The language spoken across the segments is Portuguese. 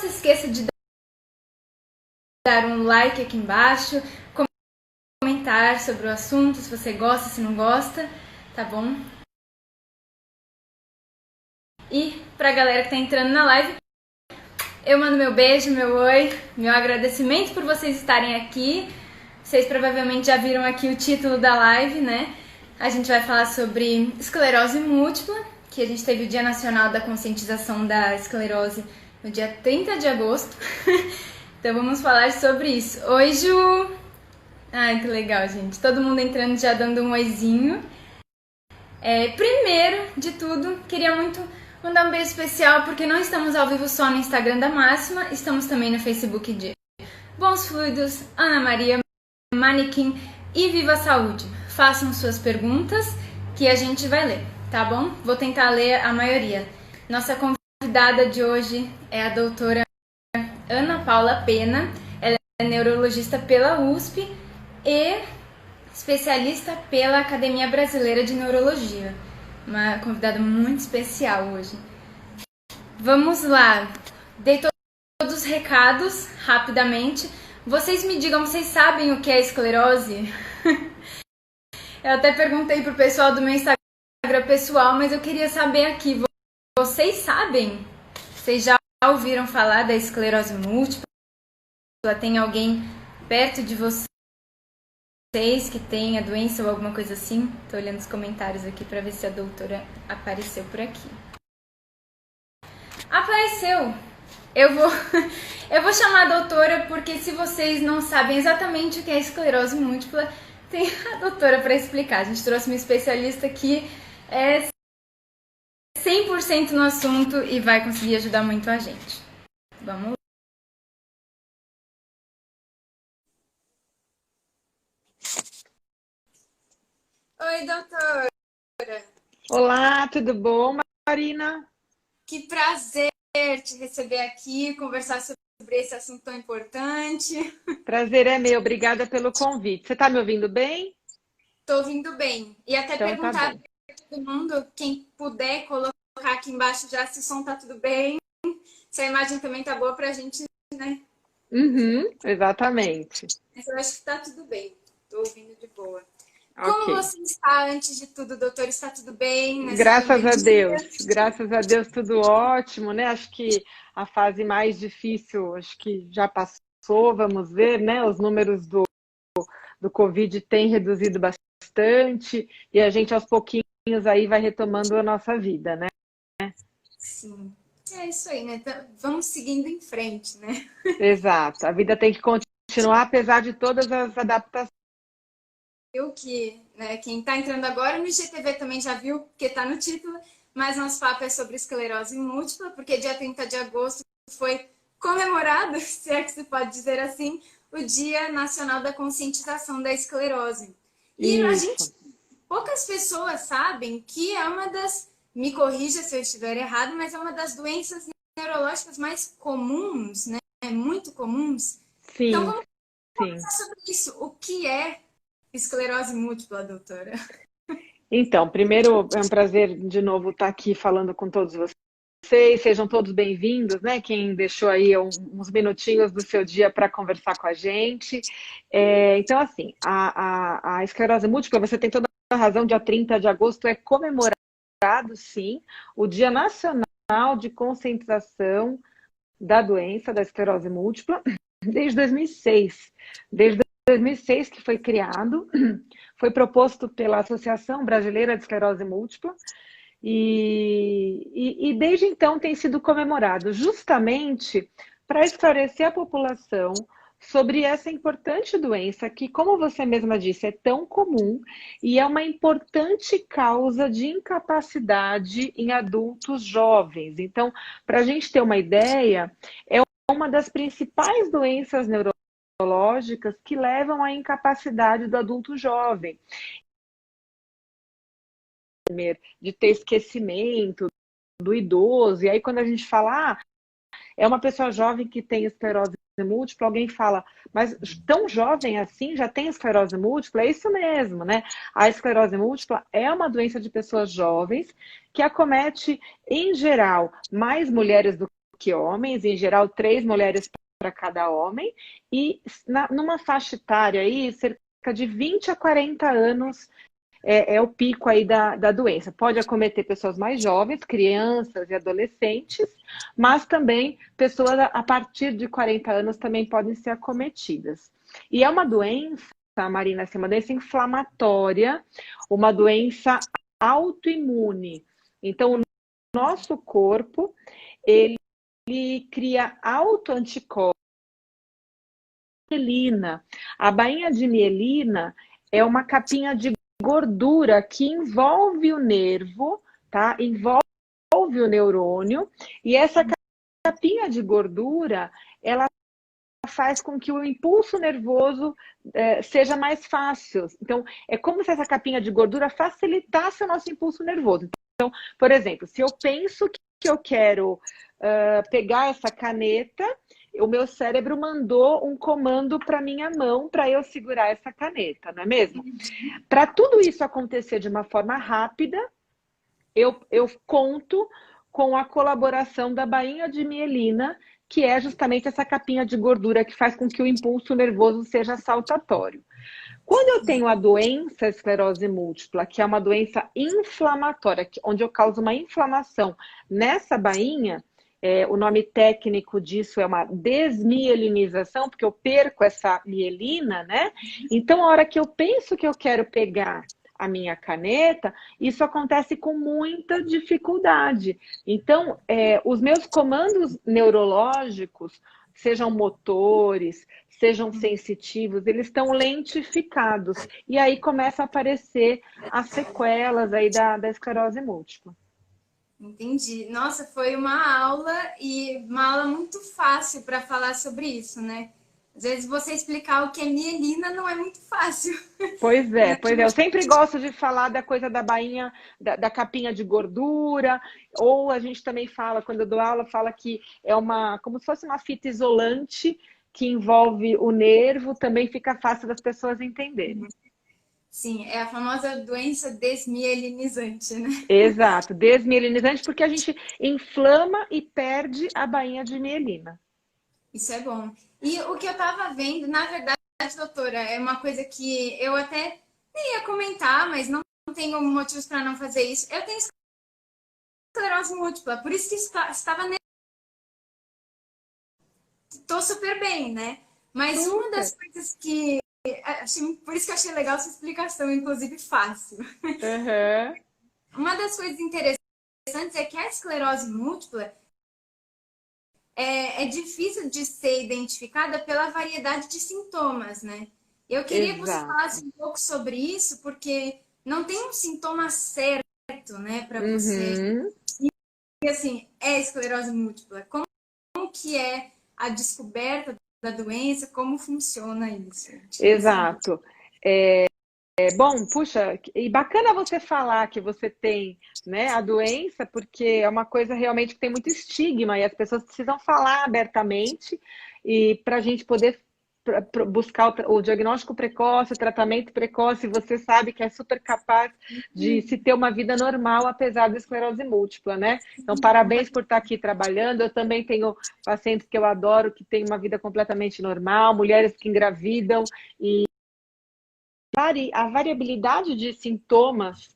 se esqueça de dar um like aqui embaixo, comentar sobre o assunto, se você gosta, se não gosta, tá bom? E pra galera que tá entrando na live, eu mando meu beijo, meu oi, meu agradecimento por vocês estarem aqui. Vocês provavelmente já viram aqui o título da live, né? A gente vai falar sobre esclerose múltipla, que a gente teve o Dia Nacional da Conscientização da Esclerose no dia 30 de agosto. Então vamos falar sobre isso. Oi, Ju! Ai, que legal, gente. Todo mundo entrando já dando um oizinho. Primeiro de tudo, queria muito mandar um beijo especial, porque não estamos ao vivo só no Instagram da Máxima, estamos também no Facebook de Bons Fluidos, Ana Maria, Manequim e Viva a Saúde. Façam suas perguntas que a gente vai ler, tá bom? Vou tentar ler a maioria. Nossa convidada de hoje é a doutora Ana Paula Pena. Ela é neurologista pela USP e especialista pela Academia Brasileira de Neurologia. Uma convidada muito especial hoje. Vamos lá. Dei todos os recados rapidamente. Vocês me digam, vocês sabem o que é esclerose? Eu até perguntei pro pessoal do meu Instagram pessoal, mas eu queria saber aqui. Vocês sabem? Vocês já ouviram falar da esclerose múltipla? Tem alguém perto de vocês que tem a doença ou alguma coisa assim? Tô olhando os comentários aqui para ver se a doutora apareceu por aqui. Apareceu! Eu vou chamar a doutora porque se vocês não sabem exatamente o que é esclerose múltipla, tem a doutora para explicar. A gente trouxe uma especialista que é 100% no assunto e vai conseguir ajudar muito a gente. Vamos lá. Oi, doutora. Olá, tudo bom, Marina? Que prazer te receber aqui, conversar sobre esse assunto tão importante. Prazer é meu, obrigada pelo convite. Você está me ouvindo bem? Tô ouvindo bem. E até Então perguntar tá para todo mundo, quem puder colocar aqui embaixo já se o som tá tudo bem, se a imagem também tá boa pra gente, né? Exatamente. Mas eu acho que tá tudo bem. Tô ouvindo de boa. Ok. Como você está antes de tudo, doutor? Está tudo bem nesse Graças a dia? Deus, tudo ótimo, né? Acho que a fase mais difícil, acho que já passou, vamos ver, né? Os números do Covid têm reduzido bastante e a gente aos pouquinhos aí vai retomando a nossa vida, né? Sim. É isso aí, né? Então, vamos seguindo em frente, né? Exato. A vida tem que continuar apesar de todas as adaptações. Eu que, né, quem está entrando agora no IGTV também já viu, porque está no título, mas nosso papo é sobre esclerose múltipla, porque dia 30 de agosto foi comemorado, se é que se pode dizer assim, o Dia Nacional da Conscientização da Esclerose. E a gente, poucas pessoas sabem que é uma das, me corrija se eu estiver errado, mas é uma das doenças neurológicas mais comuns, né? Muito comuns. Sim, então vamos sim. conversar sobre isso. O que é esclerose múltipla, doutora? Então, primeiro é um prazer de novo estar aqui falando com todos vocês. Sejam todos bem-vindos, né? Quem deixou aí uns minutinhos do seu dia para conversar com a gente. Então, assim, a esclerose múltipla, você tem toda a razão, dia 30 de agosto é comemorado, sim, o Dia Nacional de Conscientização da Doença da Esclerose Múltipla, desde 2006. Desde 2006 que foi criado, foi proposto pela Associação Brasileira de Esclerose Múltipla e desde então tem sido comemorado justamente para esclarecer a população sobre essa importante doença que, como você mesma disse, é tão comum e é uma importante causa de incapacidade em adultos jovens. Então, para a gente ter uma ideia, é uma das principais doenças neurológicas que levam à incapacidade do adulto jovem. De ter esquecimento do idoso, e aí quando a gente fala, é uma pessoa jovem que tem esclerose múltipla, alguém fala, mas tão jovem assim já tem esclerose múltipla? É isso mesmo, né? A esclerose múltipla é uma doença de pessoas jovens que acomete, em geral, mais mulheres do que homens, em geral 3 mulheres para cada homem, e numa faixa etária aí, cerca de 20 a 40 anos é o pico aí da doença. Pode acometer pessoas mais jovens, crianças e adolescentes, mas também pessoas a partir de 40 anos também podem ser acometidas. E é uma doença, Marina, assim, uma doença inflamatória, uma doença autoimune. Então, o nosso corpo, ele cria autoanticorpos. Mielina. A bainha de mielina é uma capinha de gordura que envolve o nervo, tá? Envolve o neurônio, e essa capinha de gordura, ela faz com que o impulso nervoso seja mais fácil. Então, é como se essa capinha de gordura facilitasse o nosso impulso nervoso. Então, por exemplo, se eu penso que eu quero pegar essa caneta, o meu cérebro mandou um comando para minha mão para eu segurar essa caneta, não é mesmo? Para tudo isso acontecer de uma forma rápida, eu conto com a colaboração da bainha de mielina, que é justamente essa capinha de gordura que faz com que o impulso nervoso seja saltatório. Quando eu tenho a doença esclerose múltipla, que é uma doença inflamatória, onde eu causo uma inflamação nessa bainha, o nome técnico disso é uma desmielinização, porque eu perco essa mielina, né? Então, a hora que eu penso que eu quero pegar a minha caneta, isso acontece com muita dificuldade. Então, os meus comandos neurológicos, sejam motores, sejam sensitivos, eles estão lentificados. E aí começa a aparecer as sequelas aí da esclerose múltipla. Entendi. Nossa, foi uma aula e uma aula muito fácil para falar sobre isso, né? Às vezes você explicar o que é mielina não é muito fácil. Pois é. Eu sempre gosto de falar da coisa da bainha, da capinha de gordura, ou a gente também fala, quando eu dou aula, fala que é como se fosse uma fita isolante que envolve o nervo, também fica fácil das pessoas entenderem. Sim, é a famosa doença desmielinizante, né? Exato, desmielinizante, porque a gente inflama e perde a bainha de mielina. Isso é bom. E o que eu tava vendo, na verdade, doutora, é uma coisa que eu até nem ia comentar, mas não tenho motivos para não fazer isso. Eu tenho esclerose múltipla, por isso que estava tô super bem, né? Mas Super. uma das coisas que por isso que eu achei legal sua explicação, inclusive fácil. Uhum. Uma das coisas interessantes é que a esclerose múltipla é difícil de ser identificada pela variedade de sintomas, né? Eu queria que você falasse um pouco sobre isso, porque não tem um sintoma certo, né, para você. E assim, é esclerose múltipla. Como que é a descoberta da doença? Como funciona isso? Exato. Bom, puxa, e bacana você falar que você tem, né, a doença, porque é uma coisa realmente que tem muito estigma e as pessoas precisam falar abertamente e para a gente poder buscar o diagnóstico precoce, o tratamento precoce, você sabe que é super capaz de se ter uma vida normal apesar da esclerose múltipla, né? Então, parabéns por estar aqui trabalhando. Eu também tenho pacientes que eu adoro, que têm uma vida completamente normal, mulheres que engravidam e a variabilidade de sintomas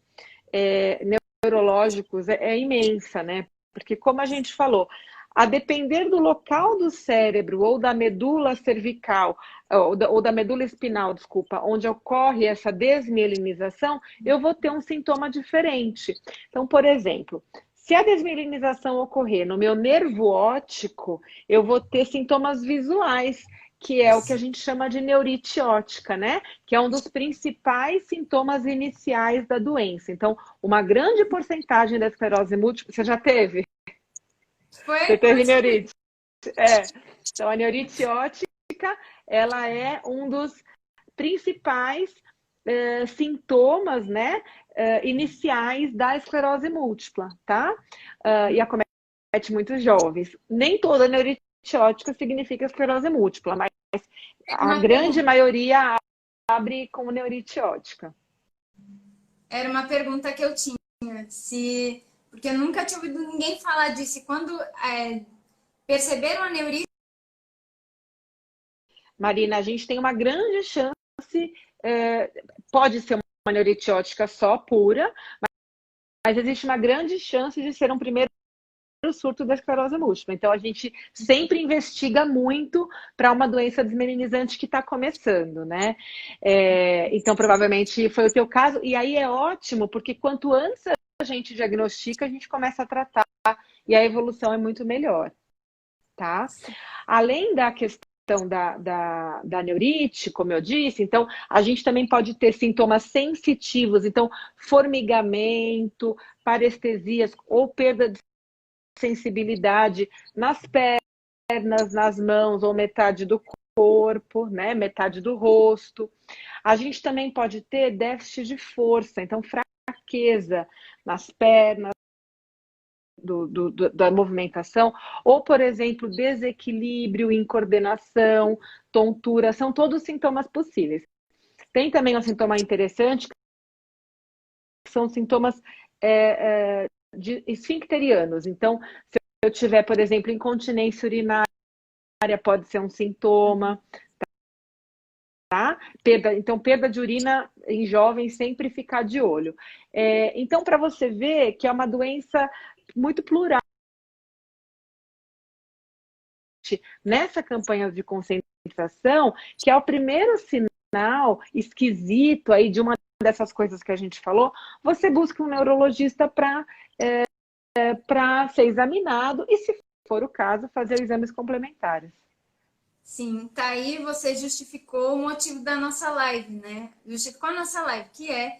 neurológicos é imensa, né? Porque, como a gente falou, a depender do local do cérebro ou da medula cervical, ou da medula espinal, desculpa, onde ocorre essa desmielinização, eu vou ter um sintoma diferente. Então, por exemplo, se a desmielinização ocorrer no meu nervo óptico, eu vou ter sintomas visuais, que é o que a gente chama de neurite óptica, né? Que é um dos principais sintomas iniciais da doença. Então, uma grande porcentagem da esclerose múltipla, você já teve? Você teve neurite? Então, a neurite óptica, ela é um dos principais sintomas, né, iniciais da esclerose múltipla, tá? E acomete muitos jovens. Nem toda neurite óptica significa esclerose múltipla, mas a grande maioria abre com neurite óptica. Era uma pergunta que eu tinha, porque eu nunca tinha ouvido ninguém falar disso. E quando perceberam a neurite? Marina, a gente tem uma grande chance, pode ser uma neurite ótica só, pura, mas existe uma grande chance de ser um primeiro surto da esclerose múltipla. Então, a gente sempre investiga muito para uma doença desmeninizante que está começando, né? Então, provavelmente foi o teu caso. E aí é ótimo, porque quanto antes a gente diagnostica, a gente começa a tratar e a evolução é muito melhor, tá? Além da questão da neurite, como eu disse, então a gente também pode ter sintomas sensitivos, então formigamento, parestesias ou perda de sensibilidade nas pernas, nas mãos ou metade do corpo, né? Metade do rosto. A gente também pode ter déficit de força, então fraqueza nas pernas, da movimentação, ou, por exemplo, desequilíbrio em coordenação, tontura, são todos sintomas possíveis. Tem também um sintoma interessante, que são sintomas de esfincterianos. Então, se eu tiver, por exemplo, incontinência urinária, pode ser um sintoma, tá? Então, perda de urina em jovens, sempre ficar de olho. Então, para você ver que é uma doença muito plural. Nessa campanha de conscientização, que é o primeiro sinal esquisito aí de uma dessas coisas que a gente falou, você busca um neurologista para ser examinado e, se for o caso, fazer exames complementares. Sim, tá aí, você justificou o motivo da nossa live, né? Justificou a nossa live, que é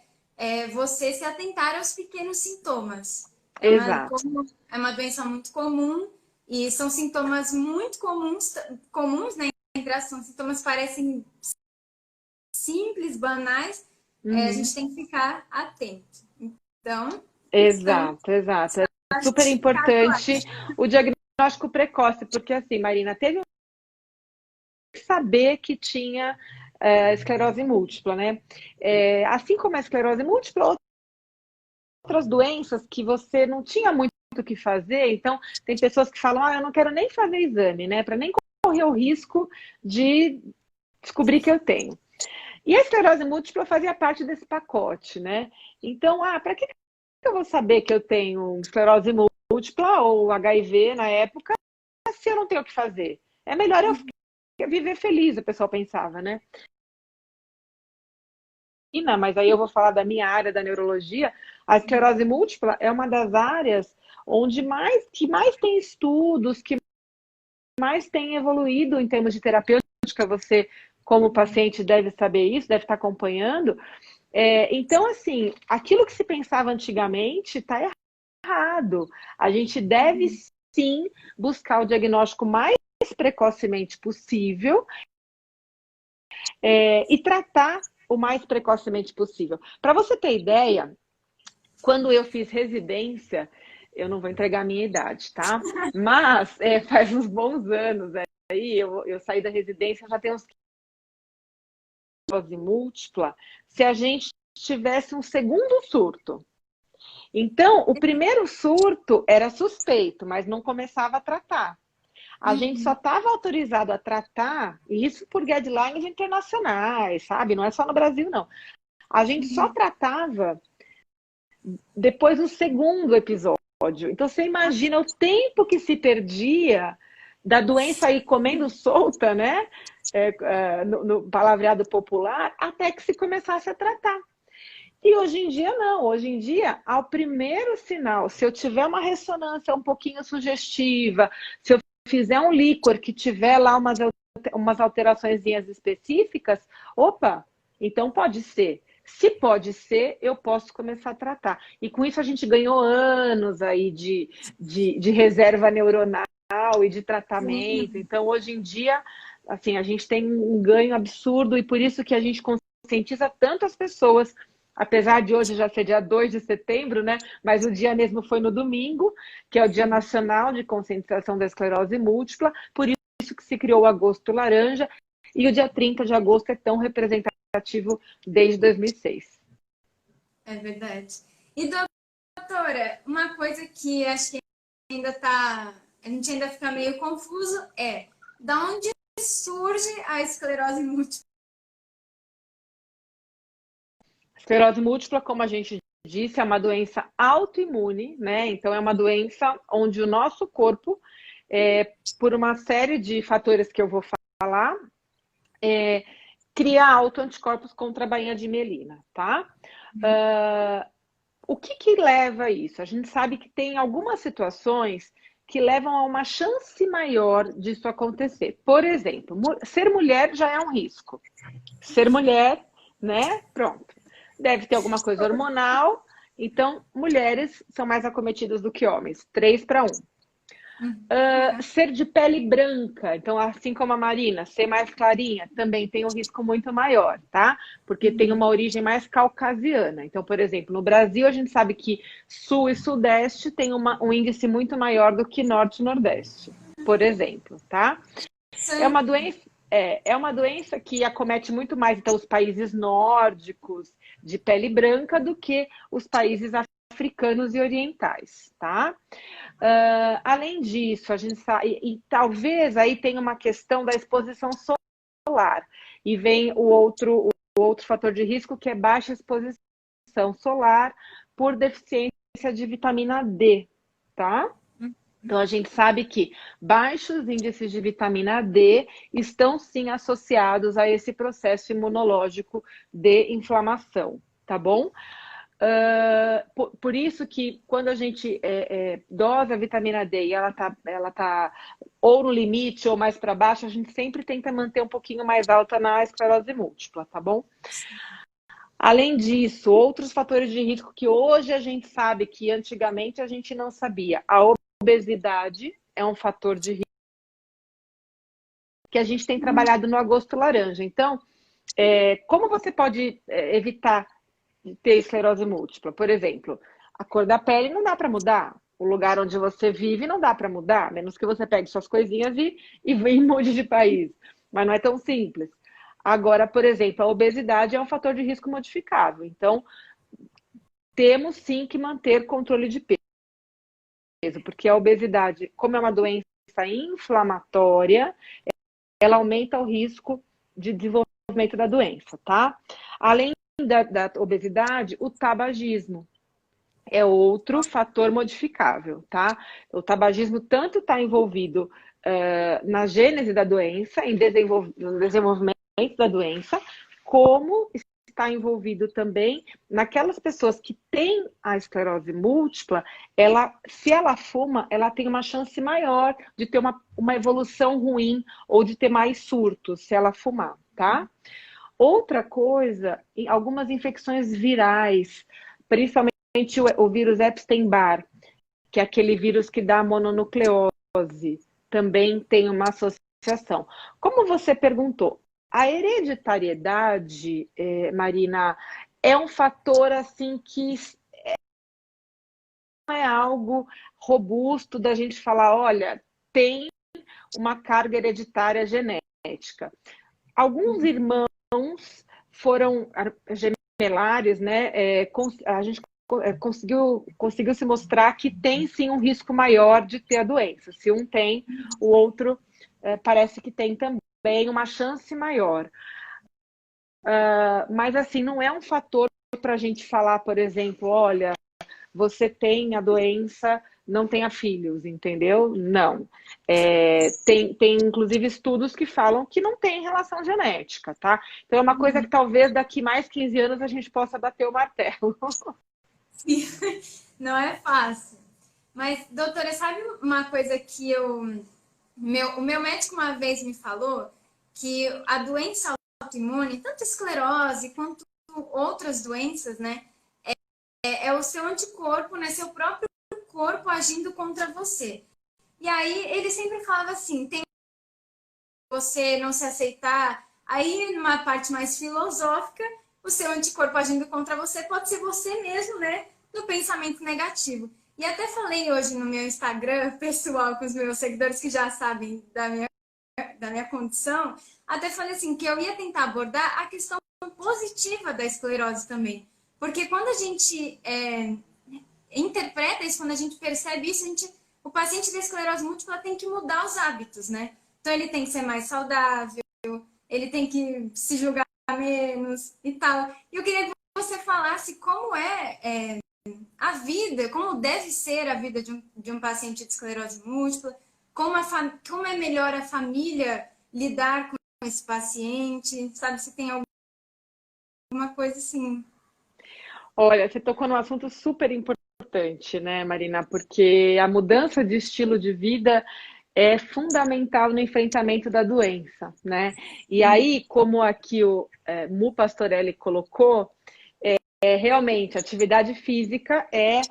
você se atentar aos pequenos sintomas. Exato. É uma doença muito comum e são sintomas muito comuns, né? São sintomas que parecem simples, banais, a gente tem que ficar atento. Então, exato. É super importante o diagnóstico precoce, porque assim, Marina, teve que saber que tinha esclerose múltipla, né? Assim como a esclerose múltipla, outras doenças que você não tinha muito o que fazer, então tem pessoas que falam, eu não quero nem fazer exame, né? Para nem correr o risco de descobrir que eu tenho. E a esclerose múltipla fazia parte desse pacote, né? Então, para que eu vou saber que eu tenho esclerose múltipla ou HIV na época se eu não tenho o que fazer? É melhor eu viver feliz, o pessoal pensava, né? Mas aí eu vou falar da minha área da neurologia. A esclerose múltipla é uma das áreas onde que mais tem estudos, que mais tem evoluído em termos de terapêutica. Você, como paciente, deve saber isso, deve estar acompanhando. Então, assim, aquilo que se pensava antigamente está errado. A gente deve, sim, buscar o diagnóstico mais precocemente possível e tratar o mais precocemente possível. Para você ter ideia, quando eu fiz residência, eu não vou entregar a minha idade, tá? Mas faz uns bons anos aí, eu saí da residência, já tem uns esclerose múltipla, se a gente tivesse um segundo surto. Então, o primeiro surto era suspeito, mas não começava a tratar. A gente só estava autorizado a tratar, e isso por guidelines internacionais, sabe? Não é só no Brasil, não. A gente só tratava depois do segundo episódio. Então, você imagina o tempo que se perdia da doença aí comendo solta, né? No palavreado popular, até que se começasse a tratar. E hoje em dia, não. Hoje em dia, ao primeiro sinal, se eu tiver uma ressonância um pouquinho sugestiva, se eu fizer um líquor que tiver lá umas alterações específicas, opa, então pode ser. Se pode ser, eu posso começar a tratar. E com isso a gente ganhou anos aí de reserva neuronal e de tratamento. Então, hoje em dia, assim, a gente tem um ganho absurdo e por isso que a gente conscientiza tanto as pessoas, apesar de hoje já ser dia 2 de setembro, né? Mas o dia mesmo foi no domingo, que é o Dia Nacional de Conscientização da Esclerose Múltipla, por isso que se criou o Agosto Laranja, e o dia 30 de agosto é tão representativo desde 2006. É verdade. E, doutora, uma coisa que acho que ainda está a gente ainda fica meio confuso, da onde surge a esclerose múltipla? Esclerose múltipla, como a gente disse, é uma doença autoimune, né? Então, é uma doença onde o nosso corpo, por uma série de fatores que eu vou falar, cria autoanticorpos contra a bainha de mielina, tá? O que leva a isso? A gente sabe que tem algumas situações que levam a uma chance maior disso acontecer. Por exemplo, ser mulher já é um risco. Ser mulher, né? Pronto. Deve ter alguma coisa hormonal. Então, mulheres são mais acometidas do que homens. 3 para 1. Ser de pele branca, então assim como a Marina, ser mais clarinha, também tem um risco muito maior, tá? Porque tem uma origem mais caucasiana. Então, por exemplo, no Brasil a gente sabe que sul e sudeste tem um índice muito maior do que norte e nordeste, por exemplo, tá? É uma doença que acomete muito mais então, os países nórdicos de pele branca do que os países africanos e orientais, tá? Além disso, a gente sabe, e talvez aí tenha uma questão da exposição solar. E vem o outro fator de risco, que é baixa exposição solar por deficiência de vitamina D, tá? Então, a gente sabe que baixos índices de vitamina D estão sim associados a esse processo imunológico de inflamação, tá bom? Por isso que quando a gente dosa a vitamina D e ela tá ou no limite ou mais para baixo, a gente sempre tenta manter um pouquinho mais alta na esclerose múltipla, tá bom? Além disso, outros fatores de risco que hoje a gente sabe que antigamente a gente não sabia. A obesidade é um fator de risco que a gente tem trabalhado no agosto laranja. Então, como você pode evitar de ter esclerose múltipla? Por exemplo, a cor da pele não dá para mudar. O lugar onde você vive não dá para mudar, a menos que você pegue suas coisinhas e mude de país. Mas não é tão simples. Agora, por exemplo, a obesidade é um fator de risco modificável. Então, temos sim que manter controle de peso, porque a obesidade, como é uma doença inflamatória, ela aumenta o risco de desenvolvimento da doença, tá? Além da obesidade, o tabagismo é outro fator modificável, tá? O tabagismo tanto está envolvido na gênese da doença, no desenvolvimento da doença, como está envolvido também naquelas pessoas que têm a esclerose múltipla, se ela fuma, ela tem uma chance maior de ter uma evolução ruim ou de ter mais surtos se ela fumar, tá? Outra coisa, algumas infecções virais, principalmente o vírus Epstein-Barr, que é aquele vírus que dá mononucleose, também tem uma associação. Como você perguntou, a hereditariedade, Marina, é um fator assim que não é algo robusto da gente falar, olha, tem uma carga hereditária genética. Alguns irmãos foram gemelares, né? A gente conseguiu se mostrar que tem sim um risco maior de ter a doença. Se um tem, o outro parece que tem também uma chance maior. Mas assim, não é um fator para a gente falar, por exemplo, olha, você tem a doença, não tenha filhos, entendeu? Não. Tem inclusive estudos que falam que não tem relação genética, tá? Então é uma coisa que talvez daqui mais 15 anos a gente possa bater o martelo. Sim, não é fácil. Mas, doutora, sabe uma coisa que o meu médico uma vez me falou? Que a doença autoimune, tanto esclerose quanto outras doenças, né? É o seu anticorpo, né? Seu próprio corpo agindo contra você. E aí ele sempre falava assim, tem você não se aceitar, aí numa parte mais filosófica, o seu anticorpo agindo contra você pode ser você mesmo, né? No pensamento negativo. E até falei hoje no meu Instagram pessoal com os meus seguidores que já sabem da minha condição, até falei assim, que eu ia tentar abordar a questão positiva da esclerose também. Porque quando a gente interpreta isso, quando a gente percebe isso, a gente o paciente da esclerose múltipla tem que mudar os hábitos, né? Então ele tem que ser mais saudável, ele tem que se julgar menos e tal. E eu queria que você falasse como é a vida, como deve ser a vida de um paciente de esclerose múltipla, como é melhor a família lidar com esse paciente, sabe? Se tem alguma coisa assim. Olha, você tocou num assunto super importante, né, Marina? Porque a mudança de estilo de vida é fundamental no enfrentamento da doença, né? E aí, como aqui o Mu Pastorelli colocou, realmente atividade física é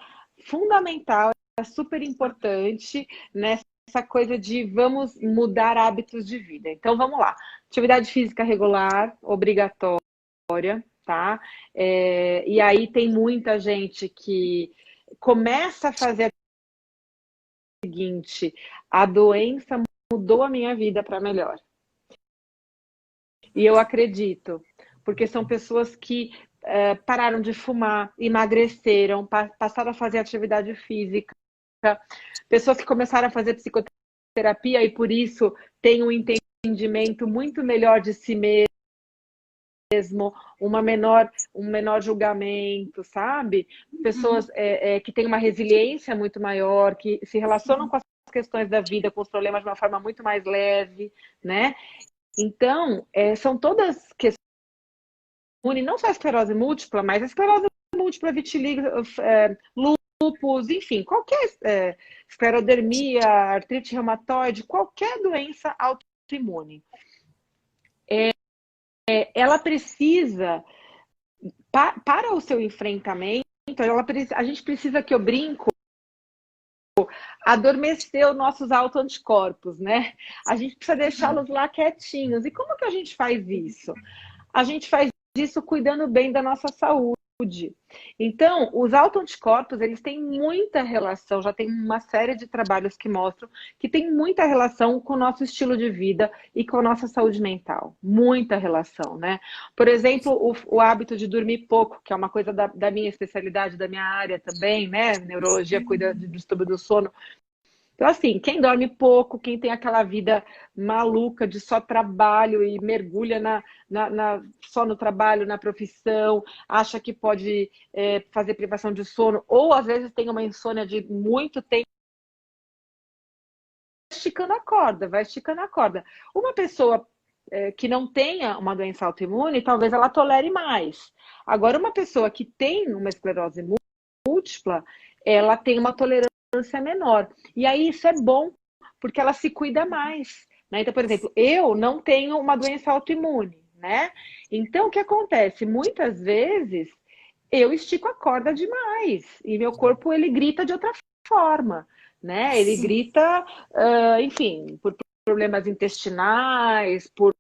fundamental, é super importante nessa coisa de vamos mudar hábitos de vida. Então, vamos lá. Atividade física regular, obrigatória, tá? E aí tem muita gente que começa a fazer o seguinte: a doença mudou a minha vida para melhor. E eu acredito, porque são pessoas que pararam de fumar, emagreceram, passaram a fazer atividade física, pessoas que começaram a fazer psicoterapia e por isso têm um entendimento muito melhor de si mesmo, um menor julgamento, sabe? Pessoas que têm uma resiliência muito maior, que se relacionam com as questões da vida, com os problemas de uma forma muito mais leve, né? Então, são todas questões, não só a esclerose múltipla, mas a esclerose múltipla, vitiligo, lúpus, enfim, qualquer esclerodermia, artrite reumatoide, qualquer doença autoimune. Ela precisa, para o seu enfrentamento, a gente precisa, que eu brinco, adormecer os nossos autoanticorpos, né? A gente precisa deixá-los lá quietinhos. E como que a gente faz isso? A gente faz isso cuidando bem da nossa saúde. Então, os autoanticorpos, eles têm muita relação, já tem uma série de trabalhos que mostram que tem muita relação com o nosso estilo de vida e com a nossa saúde mental. Muita relação, né? Por exemplo, o hábito de dormir pouco, que é uma coisa da minha especialidade, da minha área também, né? Neurologia cuida de distúrbio do sono. Então, assim, quem dorme pouco, quem tem aquela vida maluca de só trabalho e mergulha só no trabalho, na profissão, acha que pode fazer privação de sono, ou às vezes tem uma insônia de muito tempo, vai esticando a corda. Uma pessoa que não tenha uma doença autoimune, talvez ela tolere mais. Agora, uma pessoa que tem uma esclerose múltipla, ela tem uma tolerância menor. E aí isso é bom, porque ela se cuida mais, né? Então, por exemplo, eu não tenho uma doença autoimune, né? Então, o que acontece? Muitas vezes eu estico a corda demais e meu corpo, ele grita de outra forma, né? Ele grita, enfim, por problemas intestinais, por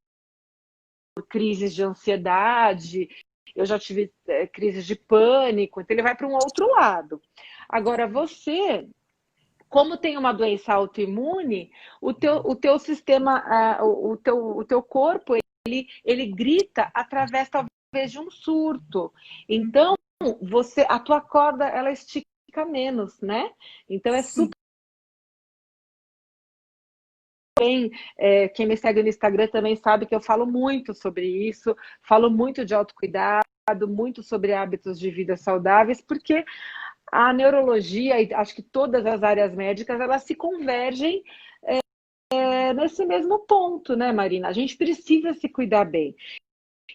crises de ansiedade, eu já tive crises de pânico, então ele vai para um outro lado. Agora, você, como tem uma doença autoimune, o teu sistema, o teu corpo, ele grita através, talvez, de um surto. Então, a tua corda, ela estica menos, né? Então, é super bem. Quem me segue no Instagram também sabe que eu falo muito sobre isso, falo muito de autocuidado, muito sobre hábitos de vida saudáveis, porque a neurologia e acho que todas as áreas médicas, elas se convergem nesse mesmo ponto, né, Marina? A gente precisa se cuidar bem.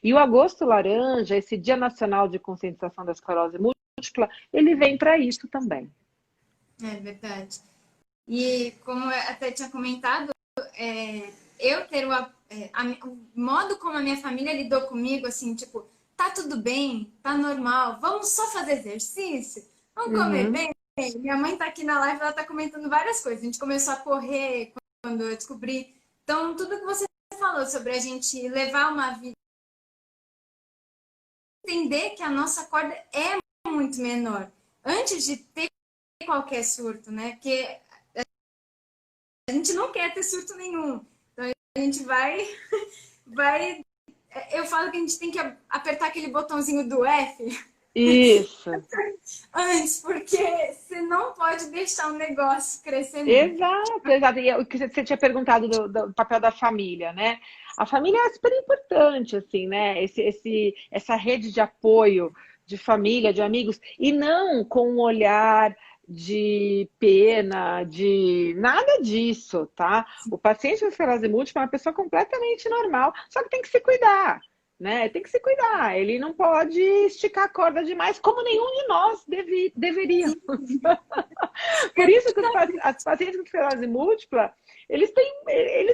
E o Agosto Laranja, esse Dia Nacional de Conscientização da Esclerose Múltipla, ele vem para isso também. É verdade. E como eu até tinha comentado, eu ter o modo como a minha família lidou comigo, assim, tipo, tá tudo bem, tá normal, vamos só fazer exercício, vamos comer bem. Minha mãe tá aqui na live, ela tá comentando várias coisas. A gente começou a correr quando eu descobri. Então, tudo que você falou sobre a gente levar uma vida, entender que a nossa corda é muito menor antes de ter qualquer surto, né? Porque a gente não quer ter surto nenhum. Então a gente vai. Eu falo que a gente tem que apertar aquele botãozinho do F Isso. Antes, porque você não pode deixar o negócio crescer muito. Exato, exato. E o que você tinha perguntado do papel da família, né? A família é super importante, assim, né? Essa rede de apoio de família, de amigos, e não com um olhar de pena, de nada disso, tá? O paciente com esclerose múltipla é uma pessoa completamente normal, só que tem que se cuidar, né? Tem que se cuidar. Ele não pode esticar a corda demais, como nenhum de nós deveríamos. Por isso que as pacientes com esclerose múltipla, eles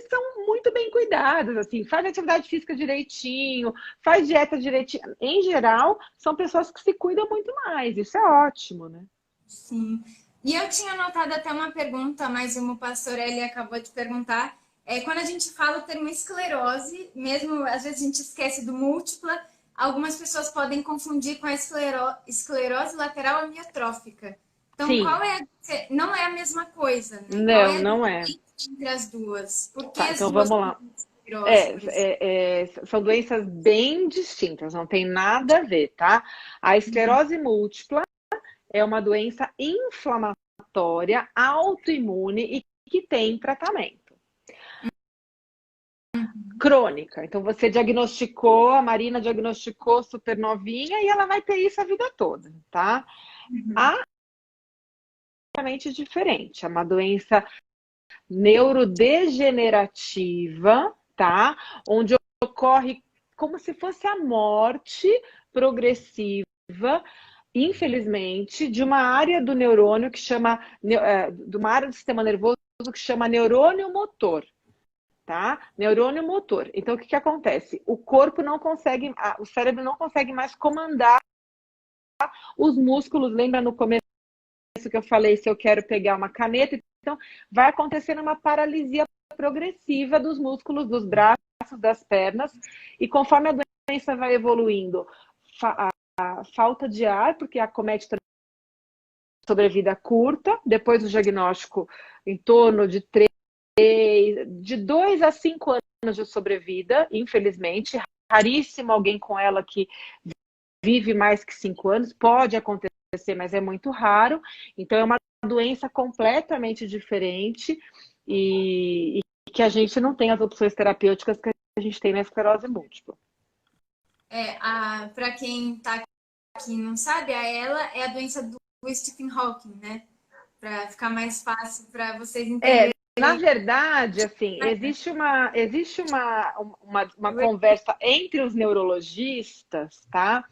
são muito bem cuidados, assim, faz atividade física direitinho, faz dieta direitinho. Em geral, são pessoas que se cuidam muito mais, isso é ótimo, né? Sim. E eu tinha anotado até uma pergunta, mas o pastor ele acabou de perguntar. Quando a gente fala o termo esclerose, mesmo às vezes a gente esquece do múltipla, algumas pessoas podem confundir com a esclerose lateral amiotrófica. Então, Sim, não é a mesma coisa, né? Qual não, é a não é. diferença entre as duas? Por que Tá, as então duas vamos são lá. esclerose, por exemplo? São doenças bem distintas, não tem nada a ver, tá? A esclerose múltipla é uma doença inflamatória, autoimune e que tem tratamento. Crônica. Então você diagnosticou, a Marina diagnosticou supernovinha e ela vai ter isso a vida toda, tá? A Completamente diferente, é uma doença neurodegenerativa, tá? Onde ocorre como se fosse a morte progressiva, infelizmente, de uma área do neurônio que chama, de uma área do sistema nervoso que chama neurônio motor, tá? Neurônio motor. Então, o que acontece? O corpo não consegue, o cérebro não consegue mais comandar os músculos. Lembra no começo que eu falei, se eu quero pegar uma caneta? Então, vai acontecendo uma paralisia progressiva dos músculos dos braços, das pernas, e conforme a doença vai evoluindo, a falta de ar, porque acomete sobrevida curta, depois do diagnóstico em torno de 2 a 5 anos de sobrevida, infelizmente, raríssimo alguém com ela que vive mais que 5 anos, pode acontecer, mas é muito raro. Então é uma doença completamente diferente e que a gente não tem as opções terapêuticas que a gente tem na esclerose múltipla. Para quem está aqui e não sabe, ela é a doença do Stephen Hawking, né? Para ficar mais fácil para vocês entenderem. Na verdade, assim, existe uma conversa entre os neurologistas, tá?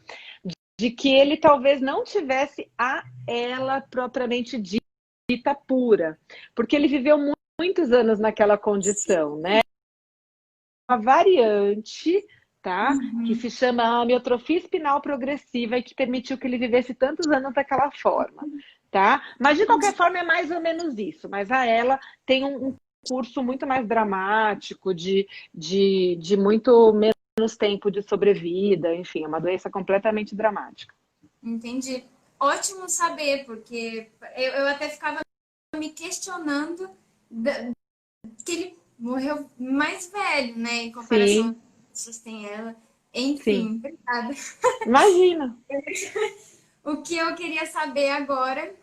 De que ele talvez não tivesse a ela propriamente dita pura, porque ele viveu muitos anos naquela condição, né? Uma variante, tá? Que se chama amiotrofia espinal progressiva e que permitiu que ele vivesse tantos anos daquela forma, tá? Mas de qualquer forma é mais ou menos isso. Mas a ela tem um curso muito mais dramático, de muito menos tempo de sobrevida, enfim, é uma doença completamente dramática. Entendi. Ótimo saber, porque eu até ficava me questionando que ele morreu mais velho, né? Em comparação Sim, às pessoas que têm ela. sim. Enfim, obrigada. Imagina. O que eu queria saber agora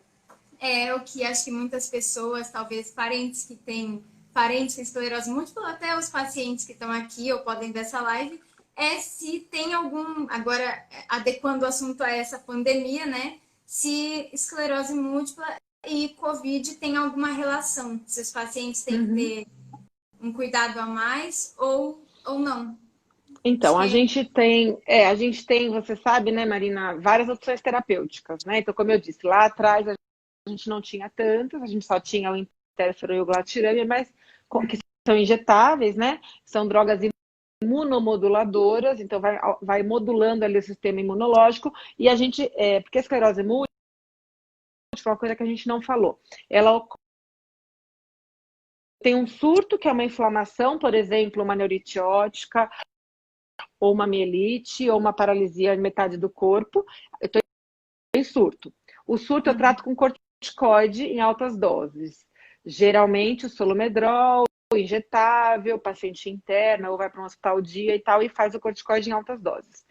é o que acho que muitas pessoas, talvez parentes que têm parentes com esclerose múltipla, até os pacientes que estão aqui ou podem ver essa live, é se tem algum, agora adequando o assunto a essa pandemia, né? Se esclerose múltipla e Covid tem alguma relação, se os pacientes têm que Uhum. ter um cuidado a mais ou não. Acho Então, que a gente tem, você sabe, né, Marina, várias opções terapêuticas, né? Então, como eu disse, lá atrás a gente não tinha tantas, a gente só tinha o interferon e o glatiramer, mas que são injetáveis, né? São drogas imunomoduladoras, então vai modulando ali o sistema imunológico, e a gente, porque a esclerose múltipla é uma coisa que a gente não falou, ela tem um surto, que é uma inflamação, por exemplo, uma neurite óptica, ou uma mielite, ou uma paralisia em metade do corpo, eu estou em surto. O surto eu trato com corticoide em altas doses. Geralmente o solomedrol, injetável, paciente interna, ou vai para um hospital dia e tal, e faz o corticoide em altas doses.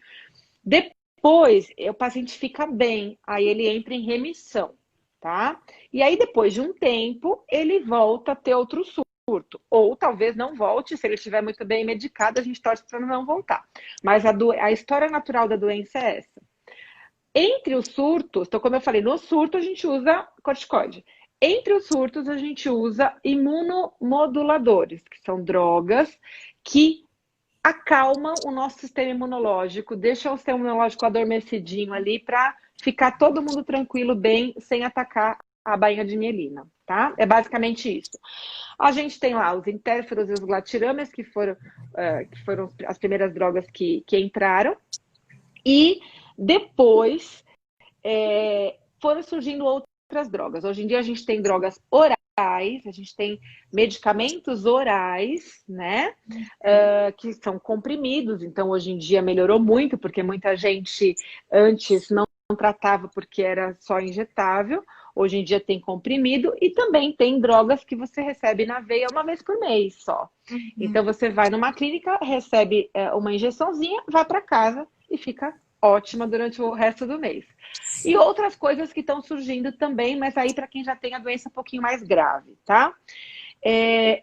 Depois, o paciente fica bem, aí ele entra em remissão, tá? E aí, depois de um tempo, ele volta a ter outro surto. Ou talvez não volte, se ele estiver muito bem medicado, a gente torce para não voltar. Mas a história natural da doença é essa. Entre os surtos, então, como eu falei, no surto a gente usa corticoide. Entre os surtos, a gente usa imunomoduladores, que são drogas que acalmam o nosso sistema imunológico, deixam o sistema imunológico adormecidinho ali para ficar todo mundo tranquilo, bem, sem atacar a bainha de mielina, tá? É basicamente isso. A gente tem lá os interferons e os glatirames, que foram as primeiras drogas que entraram, e depois foram surgindo outras drogas. Hoje em dia a gente tem drogas orais, a gente tem medicamentos orais, né? Que são comprimidos, então hoje em dia melhorou muito, porque muita gente antes não tratava porque era só injetável. Hoje em dia tem comprimido e também tem drogas que você recebe na veia uma vez por mês só. Então você vai numa clínica, recebe uma injeçãozinha, vai para casa e fica ótima durante o resto do mês. E outras coisas que estão surgindo também, mas aí para quem já tem a doença um pouquinho mais grave, tá?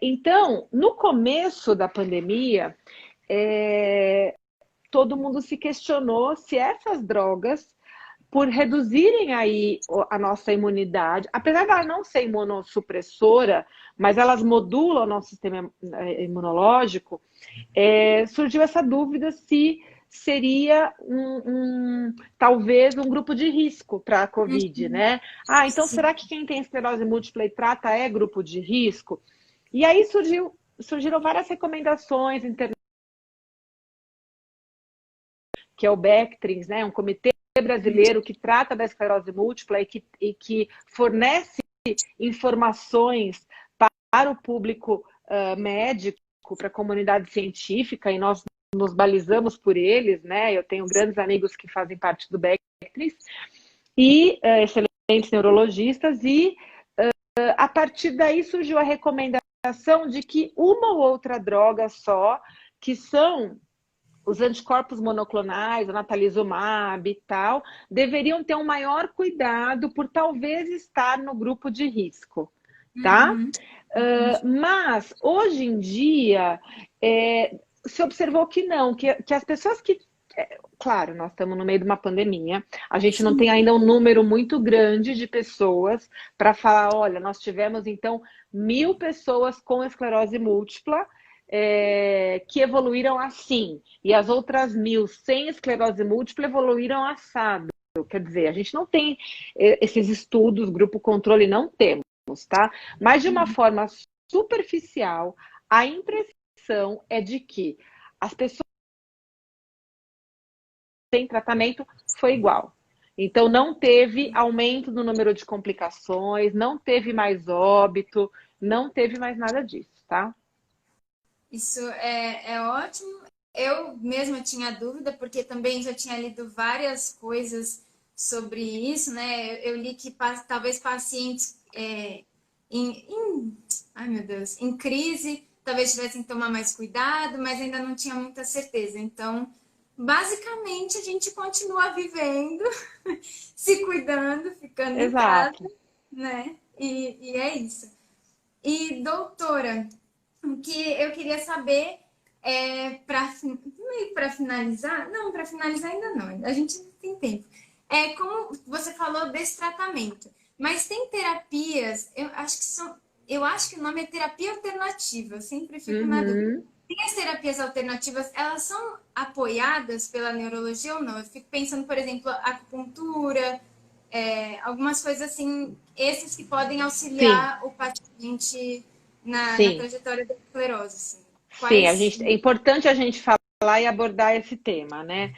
Então, no começo da pandemia, todo mundo se questionou se essas drogas, por reduzirem aí a nossa imunidade, apesar de ela não ser imunossupressora, mas elas modulam o nosso sistema imunológico, surgiu essa dúvida se seria talvez um grupo de risco para a Covid, né? Então será que quem tem esclerose múltipla e trata é grupo de risco? E aí surgiram várias recomendações internacionais, que é o Bectrins, né? Um comitê brasileiro que trata da esclerose múltipla e que fornece informações para o público médico, para a comunidade científica, e nós nos balizamos por eles, né? Eu tenho grandes amigos que fazem parte do Bectrins e excelentes neurologistas, e a partir daí surgiu a recomendação de que uma ou outra droga só, que são os anticorpos monoclonais, o natalizumab e tal, deveriam ter um maior cuidado por talvez estar no grupo de risco, tá? Mas, hoje em dia, se observou que não, que as pessoas que... Claro, nós estamos no meio de uma pandemia, a gente não tem ainda um número muito grande de pessoas para falar, olha, nós tivemos, então, 1.000 pessoas com esclerose múltipla, que evoluíram assim, e as outras 1.000 sem esclerose múltipla evoluíram assado. Quer dizer, a gente não tem esses estudos, grupo controle, não temos, tá? Mas de uma forma superficial, a impressão é de que as pessoas sem tratamento foi igual. Então não teve aumento no número de complicações, não teve mais óbito, não teve mais nada disso, tá? Isso é ótimo. Eu mesma tinha dúvida, porque também já tinha lido várias coisas sobre isso, né? Eu li que talvez pacientes ai meu Deus, em crise talvez tivessem que tomar mais cuidado, mas ainda não tinha muita certeza. Então, basicamente, a gente continua vivendo, se cuidando, ficando em casa, né? E é isso. E, doutora, o que eu queria saber para finalizar, não, para finalizar ainda não, a gente tem tempo. Como você falou desse tratamento, mas tem terapias, eu acho que o nome é terapia alternativa, eu sempre fico na dúvida. Tem as terapias alternativas, elas são apoiadas pela neurologia ou não? Eu fico pensando, por exemplo, acupuntura, algumas coisas assim, esses que podem auxiliar o paciente na trajetória da esclerose. Assim. Sim, é importante a gente falar e abordar esse tema, né?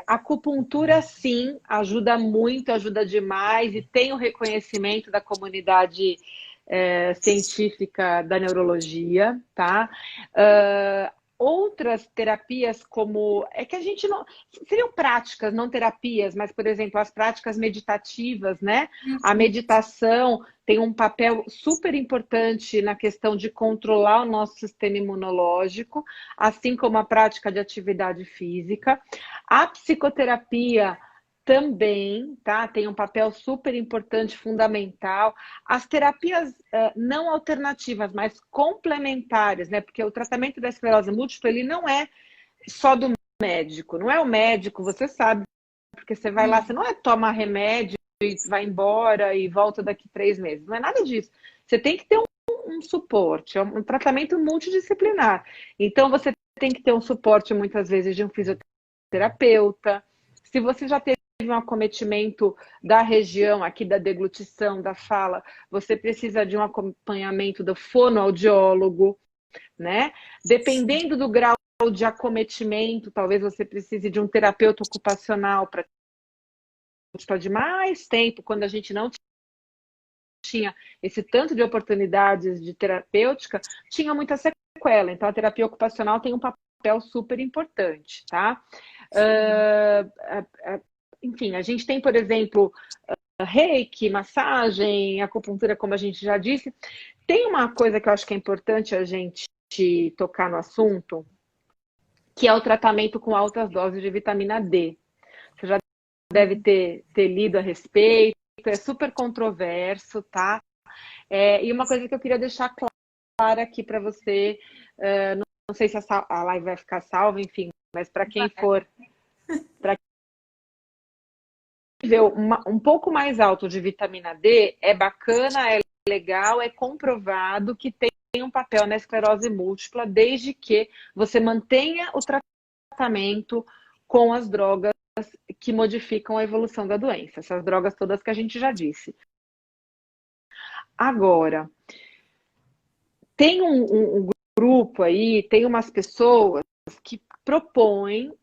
A acupuntura, sim, ajuda muito, ajuda demais, e tem o reconhecimento da comunidade científica da neurologia, tá? outras terapias como... É que a gente não... Seriam práticas, não terapias, mas, por exemplo, as práticas meditativas, né? A meditação tem um papel super importante na questão de controlar o nosso sistema imunológico, assim como a prática de atividade física. A psicoterapia também, tá? Tem um papel super importante, fundamental. As terapias não alternativas, mas complementares, né? Porque o tratamento da esclerose múltipla, ele não é só do médico, não é o médico, você sabe, porque você vai lá, você não é tomar remédio e vai embora e volta daqui 3 meses, não é nada disso. Você tem que ter um suporte, um tratamento multidisciplinar. Então, você tem que ter um suporte, muitas vezes, de um fisioterapeuta. Se você já teve um acometimento da região aqui da deglutição, da fala, você precisa de um acompanhamento do fonoaudiólogo, né? Dependendo do grau de acometimento, talvez você precise de um terapeuta ocupacional para de mais tempo, quando a gente não tinha esse tanto de oportunidades de terapêutica, tinha muita sequela. Então, a terapia ocupacional tem um papel super importante, tá? Enfim, a gente tem, por exemplo, reiki, massagem, acupuntura, como a gente já disse. Tem uma coisa que eu acho que é importante a gente tocar no assunto, que é o tratamento com altas doses de vitamina D. Você já deve ter lido a respeito, é super controverso, tá? E uma coisa que eu queria deixar clara aqui para você, não sei se a live vai ficar salva, enfim, mas para quem for... nível um pouco mais alto de vitamina D é bacana, é legal, é comprovado que tem um papel na esclerose múltipla, desde que você mantenha o tratamento com as drogas que modificam a evolução da doença. Essas drogas todas que a gente já disse. Agora, tem um grupo aí, tem umas pessoas que propõem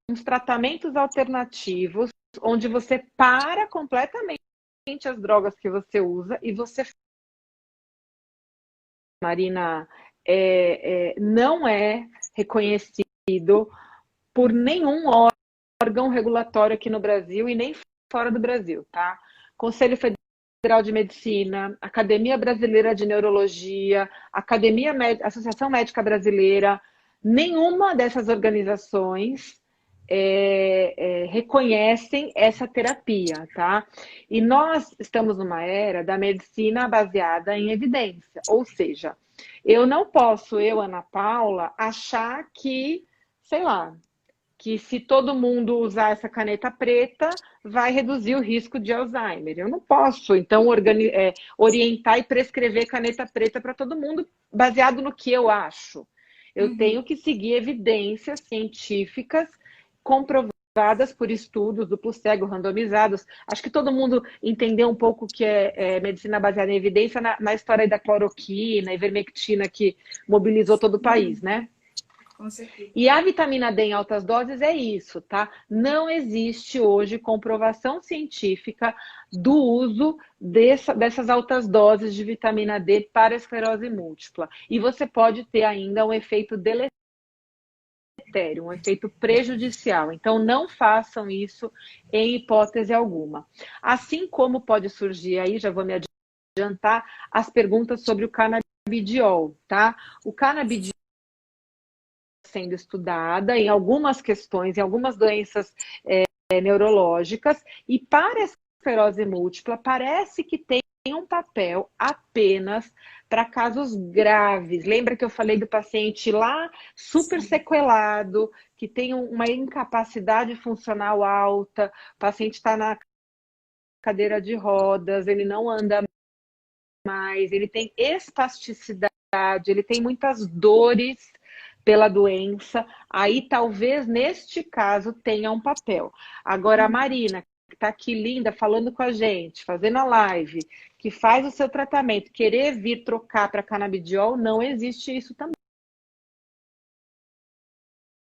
uns tratamentos alternativos onde você para completamente as drogas que você usa e você... Marina, não é reconhecido por nenhum órgão regulatório aqui no Brasil e nem fora do Brasil, tá? Conselho Federal de Medicina, Academia Brasileira de Neurologia, Associação Médica Brasileira, nenhuma dessas organizações reconhecem essa terapia, tá? E nós estamos numa era da medicina baseada em evidência, ou seja, eu não posso, Ana Paula, achar que, sei lá, que se todo mundo usar essa caneta preta, vai reduzir o risco de Alzheimer. Eu não posso, então, orientar e prescrever caneta preta para todo mundo, baseado no que eu acho. Eu tenho que seguir evidências científicas comprovadas por estudos duplo cego, randomizados. Acho que todo mundo entendeu um pouco o que é medicina baseada em evidência na história aí da cloroquina, ivermectina, que mobilizou todo o país, né? Com certeza. E a vitamina D em altas doses é isso, tá? Não existe hoje comprovação científica do uso dessas altas doses de vitamina D para a esclerose múltipla. E você pode ter ainda um efeito deletério, um efeito prejudicial. Então, não façam isso em hipótese alguma. Assim como pode surgir aí, já vou me adiantar, as perguntas sobre o canabidiol, tá? O canabidiol sendo estudada em algumas questões, em algumas doenças neurológicas, e para a esclerose múltipla parece que tem um papel apenas para casos graves. Lembra que eu falei do paciente lá super sequelado, que tem uma incapacidade funcional alta, o paciente está na cadeira de rodas, ele não anda mais, ele tem espasticidade, ele tem muitas dores pela doença, aí talvez neste caso tenha um papel. Agora a Marina, que está aqui linda, falando com a gente, fazendo a live, que faz o seu tratamento, querer vir trocar para canabidiol, não existe isso também.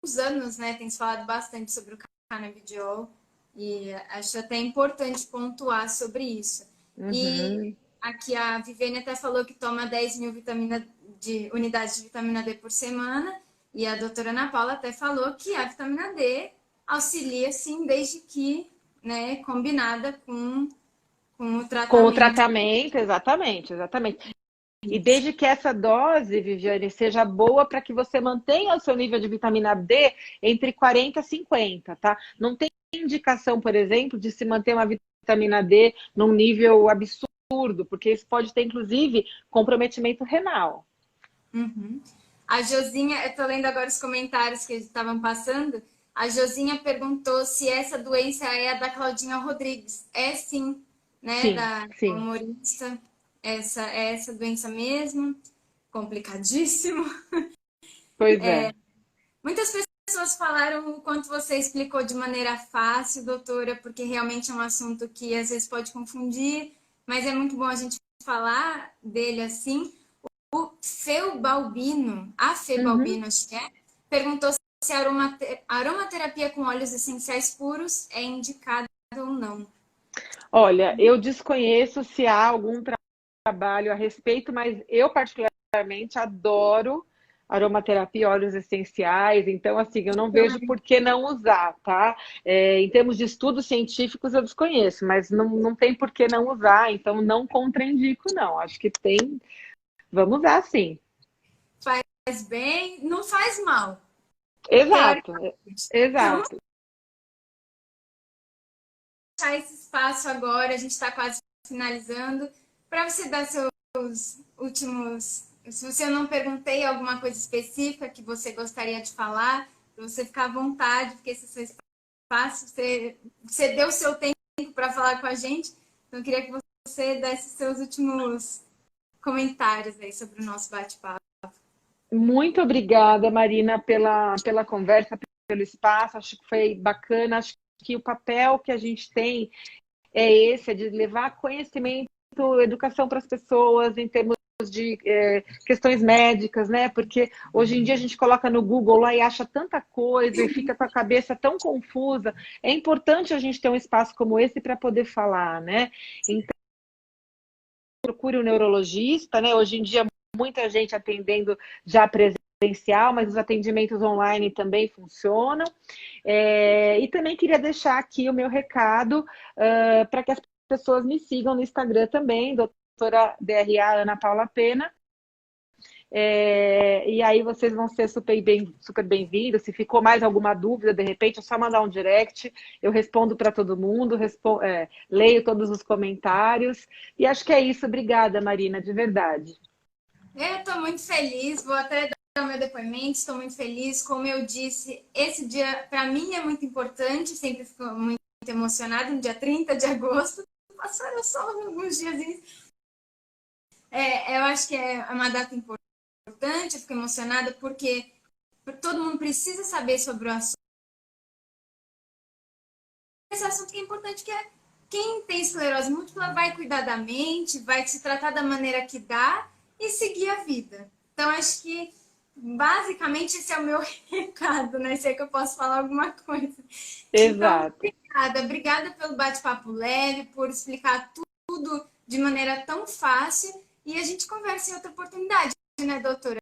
Uns anos, né, tem se falado bastante sobre o canabidiol e acho até importante pontuar sobre isso. E aqui a Viviane até falou que toma 10 mil unidades de vitamina D por semana E a doutora Ana Paula até falou que a vitamina D auxilia, sim, desde que, né, combinada com o Com o tratamento. tratamento, exatamente, exatamente. E desde que essa dose, Viviane, seja boa para que você mantenha o seu nível de vitamina D entre 40 e 50, tá? Não tem indicação, por exemplo, de se manter uma vitamina D num nível absurdo, porque isso pode ter, inclusive, comprometimento renal. Uhum. A Josinha, eu tô lendo agora os comentários que estavam passando. A Josinha perguntou se essa doença é a da Claudinha Rodrigues. É sim, né? Sim, Da sim. humorista. Essa é essa doença mesmo. Complicadíssimo. Pois é. Muitas pessoas falaram o quanto você explicou de maneira fácil, doutora, porque realmente é um assunto que às vezes pode confundir, mas é muito bom a gente falar dele assim. O Feu Balbino, a Fê Uhum. Balbino, acho que é, perguntou se a aromaterapia com óleos essenciais puros é indicada ou não. Olha, eu desconheço se há algum trabalho a respeito, mas eu particularmente adoro aromaterapia, óleos essenciais, então assim, eu não vejo por que não usar, tá? Em termos de estudos científicos eu desconheço, mas não tem por que não usar, então não contraindico, não. Acho que tem, vamos usar sim. Faz bem, não faz mal, Exato, teoricamente. Então, exato. deixar esse espaço agora, a gente está quase finalizando, para você dar seus últimos. Se você não perguntei alguma coisa específica que você gostaria de falar, para você ficar à vontade, porque esse é o seu espaço, você deu o seu tempo para falar com a gente, então eu queria que você desse seus últimos comentários aí sobre o nosso bate-papo. Muito obrigada, Marina, pela conversa, pelo espaço. Acho que foi bacana. Acho que o papel que a gente tem é esse, é de levar conhecimento, educação para as pessoas em termos de questões médicas, né? Porque hoje em dia a gente coloca no Google lá e acha tanta coisa e fica com a cabeça tão confusa. É importante a gente ter um espaço como esse para poder falar, né? Então, procure um neurologista, né? Hoje em dia muita gente atendendo já presencial, mas os atendimentos online também funcionam. E também queria deixar aqui o meu recado para que as pessoas me sigam no Instagram também, doutora DRA Ana Paula Pena. E aí vocês vão ser super bem-vindos. Se ficou mais alguma dúvida, de repente, é só mandar um direct. Eu respondo para todo mundo, leio todos os comentários. E acho que é isso. Obrigada, Marina, de verdade. Eu estou muito feliz, vou até dar o meu depoimento, estou muito feliz. Como eu disse, esse dia para mim é muito importante, sempre fico muito emocionada, no dia 30 de agosto. Passaram só alguns dias. Eu acho que é uma data importante, eu fico emocionada porque todo mundo precisa saber sobre o assunto. Esse assunto que é importante, que é quem tem esclerose múltipla vai cuidar da mente, vai se tratar da maneira que dá e seguir a vida. Então, acho que basicamente esse é o meu recado, né? Se é que eu posso falar alguma coisa. Então, Exato. obrigada pelo bate-papo leve, por explicar tudo de maneira tão fácil. E a gente conversa em outra oportunidade, né, doutora?